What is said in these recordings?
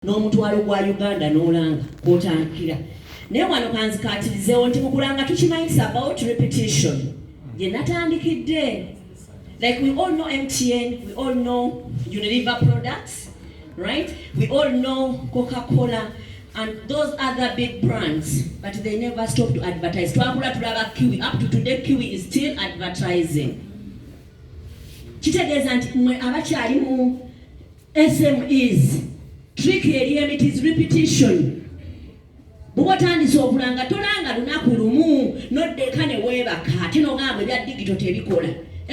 n'omutwalo gwa Uganda n'olanga kwotandikira naye wano kanzikatirizeewo nti mukulanga tukimanyisa about repetition ye natandikidde. Like we all know MTN, we all know Unilever products, right? We all know Coca-Cola and those other big brands, but they never stop to advertise. Twakula tulaba Kiwi, up to today Kiwi is still advertising. Kitegeeza nti mwe abakyali mu SMEs, trick eri it is repetition. Bwotandise okulanga tolanga lunaku lumu noddeka ne weebaka ate n'ogamba ebya digital tebikola.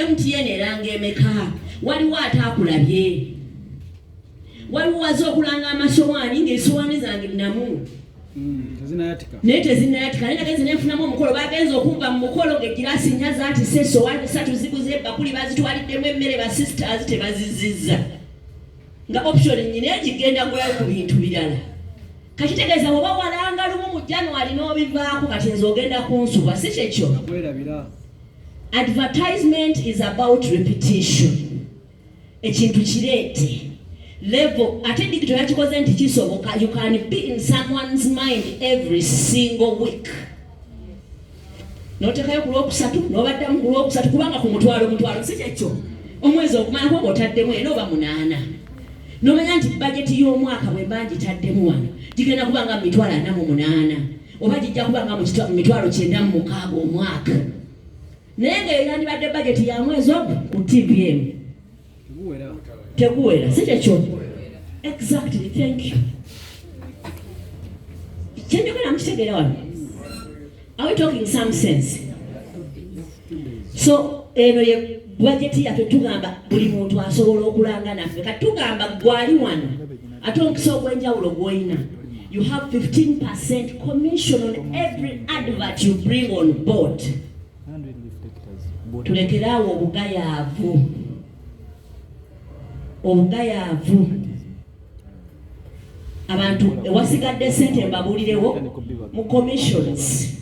MTN eranga emeka waliwo ataakulabye waliwo waze okulanga amasowaani ng'esowaani zange namu naye tezinayatika naye nagenze nenfunamu omukolo bagenze okumva mu mukolo ng'egiraasi nyaza ati se sowaani 3 ziguze ebbakuli bazitwaliddemu emmere ba sisters tebazizizza nga option nnyina egigenda gwayo ku bintu birala. Kakitegeeza oba walanga lumu mu January n'obivaako kati nze ogenda kunsuba si kyekyo. Advertisement is about repetition. Ekintu kireete level ate digital yakikoze nti kisoboka. You can be in someone's mind every single week. N'otekayo ku Lwokusatu n'obaddamu ku Lwokusatu kubanga ku mutwalo si kyekyo. Omwezi okumala kuba otaddemu eno oba 8. N'omanya nti budget y'omwaka bwe mba ngitaddemu wano gigenda kuba nga 48 oba gijja kuba nga 96 omwaka. Naye ng'eyandibadde budget ya mwezi ogwo ku TVM teguwera si kyekyo. Exactly, thank you. Kyenjogera mukitegeera wano. Are we talking some sense? So eno ye budget yaffe tugamba buli muntu asobola okulanga naffe kati tugamba gwali wano ate omukisa ogw'enjawulo gw'olina. You have 15% commission on every advert you bring on board. Tulekeraawo obugayaavu abantu ewasigadde sente mbabuulirewo mu commissions.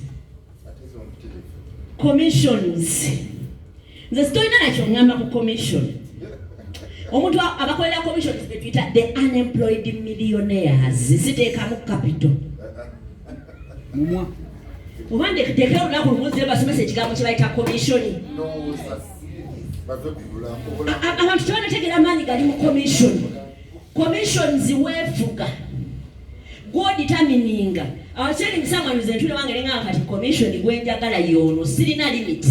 Nze sitolina nakyo ngamba ku commission. Omuntu abakolera commissions betuyita the unemployed millionaires. Siteekamu capital oba ndeketeekera olunaku lumuzi basomesa ekigambo kye bayita commission. Abantu tebanategeera maanyi gali mu commission. Commissions weefuga gw'oditamininga. Awakyeri musango nze ntule wange nenga kati commission gwenjagala yoono sirina limit.